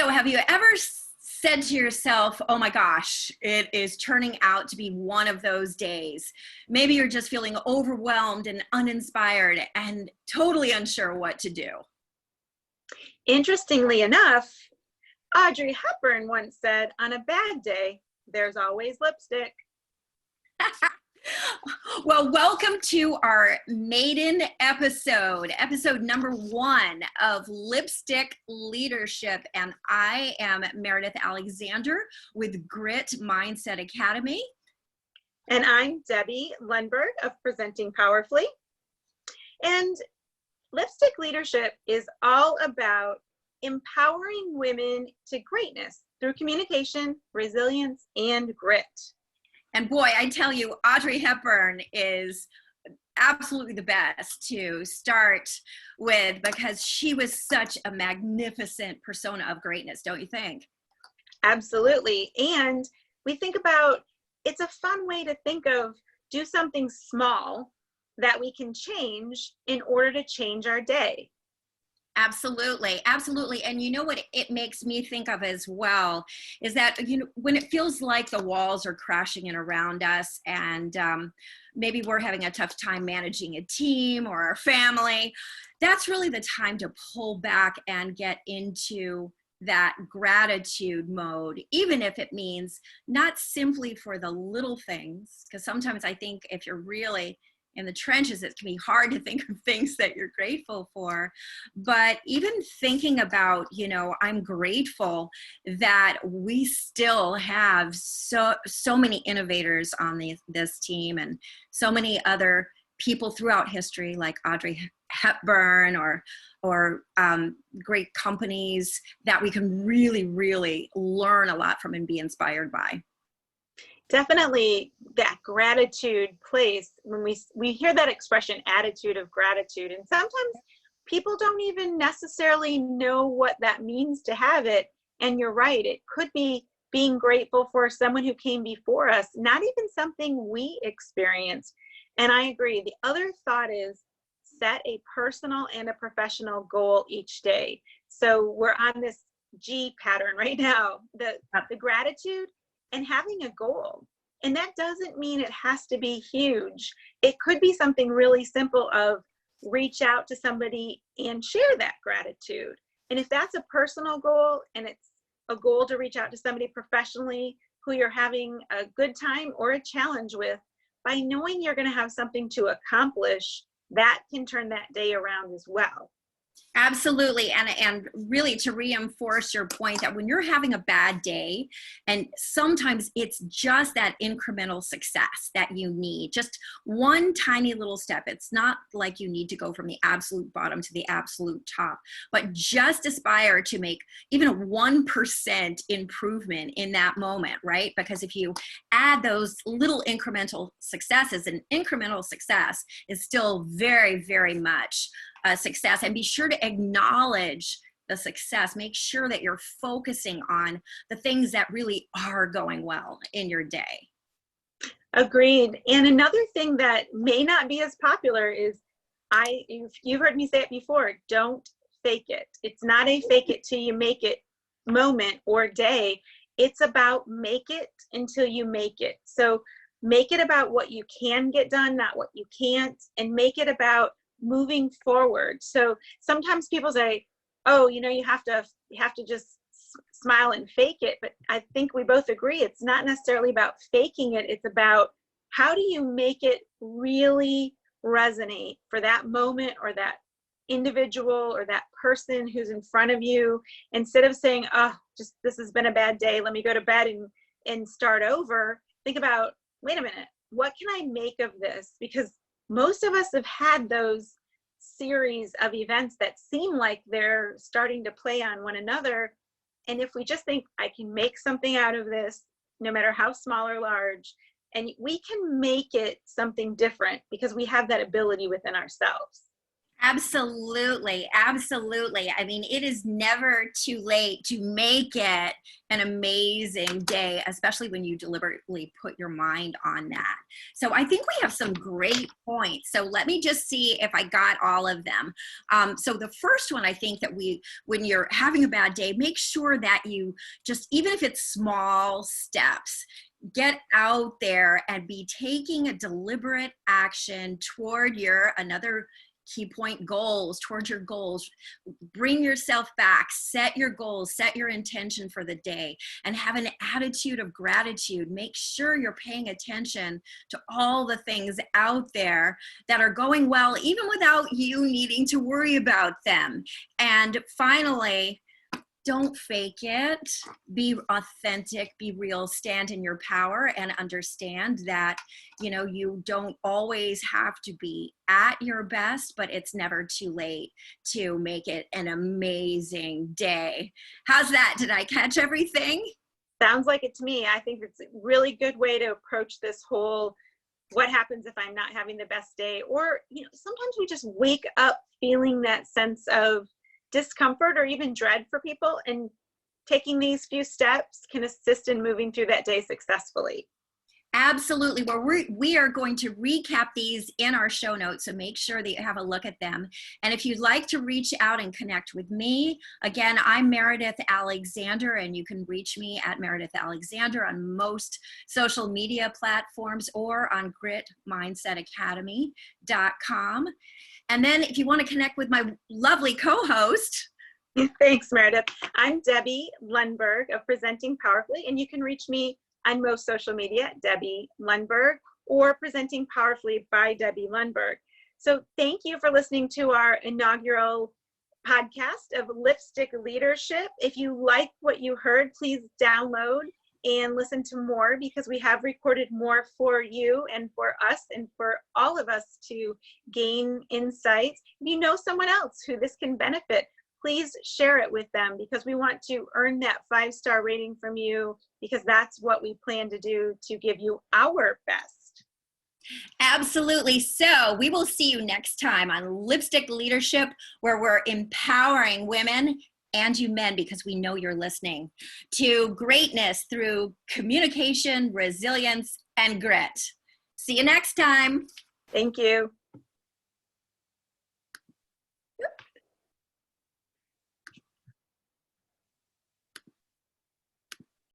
So have you ever said to yourself, oh my gosh, it is turning out to be one of those days? Maybe you're just feeling overwhelmed and uninspired and totally unsure what to do. Interestingly enough, Audrey Hepburn once said, on a bad day, there's always lipstick. Well, welcome to our maiden episode number 1 of Lipstick Leadership. And I am Meridith Alexander with Grit Mindset Academy. And I'm Debbie Lundberg of Presenting Powerfully. And Lipstick Leadership is all about empowering women to greatness through communication, resilience, and grit. And boy, I tell you, Audrey Hepburn is absolutely the best to start with because she was such a magnificent persona of greatness, don't you think? Absolutely. And we think about, it's a fun way to think of, do something small that we can change in order to change our day. Absolutely. Absolutely. And you know what it makes me think of as well is that, when it feels like the walls are crashing in around us and maybe we're having a tough time managing a team or our family, that's really the time to pull back and get into that gratitude mode, even if it means not simply for the little things, because sometimes I think if you're really in the trenches, it can be hard to think of things that you're grateful for. But even thinking about, I'm grateful that we still have so many innovators on this team and so many other people throughout history like Audrey Hepburn or great companies that we can really, really learn a lot from and be inspired by. Definitely that gratitude place, when we hear that expression, attitude of gratitude, and sometimes people don't even necessarily know what that means to have it. And you're right, it could be being grateful for someone who came before us, not even something we experienced. And I agree. The other thought is set a personal and a professional goal each day. So we're on this G pattern right now, the gratitude and having a goal. And that doesn't mean it has to be huge. It could be something really simple of reach out to somebody and share that gratitude. And if that's a personal goal and it's a goal to reach out to somebody professionally who you're having a good time or a challenge with, by knowing you're going to have something to accomplish, that can turn that day around as well. Absolutely. And really to reinforce your point that when you're having a bad day, and sometimes it's just that incremental success that you need, just one tiny little step. It's not like you need to go from the absolute bottom to the absolute top, but just aspire to make even a 1% improvement in that moment, right? Because if you add those little incremental successes, an incremental success is still very, very much a success. And be sure to acknowledge the success. Make sure that you're focusing on the things that really are going well in your day. Agreed. And another thing that may not be as popular is, you've heard me say it before, don't fake it. It's not a fake it till you make it moment or day. It's about make it until you make it. So make it about what you can get done, not what you can't, and make it about moving forward. So sometimes people say, oh, you have to just smile and fake it. But I think we both agree it's not necessarily about faking it. It's about how do you make it really resonate for that moment or that individual or that person who's in front of you, instead of saying, oh, just this has been a bad day, let me go to bed and start over. Think about, wait a minute, what can I make of this? Because most of us have had those series of events that seem like they're starting to play on one another. And if we just think, I can make something out of this, no matter how small or large, and we can make it something different because we have that ability within ourselves. Absolutely. Absolutely. I mean, it is never too late to make it an amazing day, especially when you deliberately put your mind on that. So I think we have some great points. So let me just see if I got all of them. So the first one, I think that when you're having a bad day, make sure that you just, even if it's small steps, get out there and be taking a deliberate action toward another key point, goals, towards your goals. Bring yourself back, set your goals, set your intention for the day, and have an attitude of gratitude. Make sure you're paying attention to all the things out there that are going well, even without you needing to worry about them. And finally, don't fake it. Be authentic, be real, stand in your power, and understand that, you don't always have to be at your best, but it's never too late to make it an amazing day. How's that? Did I catch everything? Sounds like it to me. I think it's a really good way to approach this whole, what happens if I'm not having the best day? Or, sometimes we just wake up feeling that sense of discomfort or even dread for people, and taking these few steps can assist in moving through that day successfully. Absolutely. Well, we are going to recap these in our show notes, so make sure that you have a look at them. And if you'd like to reach out and connect with me, again, I'm Meridith Alexander, and you can reach me at Meridith Alexander on most social media platforms or on gritmindsetacademy.com. And then if you want to connect with my lovely co-host. Thanks, Meredith. I'm Debbie Lundberg of Presenting Powerfully, and you can reach me on most social media, Debbie Lundberg, or Presenting Powerfully by Debbie Lundberg. So thank you for listening to our inaugural podcast of Lipstick Leadership. If you like what you heard, please download and listen to more, because we have recorded more for you and for us and for all of us to gain insights. If you know someone else who this can benefit, please share it with them, because we want to earn that 5-star rating from you, because that's what we plan to do to give you our best. Absolutely. So we will see you next time on Lipstick Leadership, where we're empowering women and you men, because we know you're listening, to greatness through communication, resilience, and grit. See you next time. Thank you.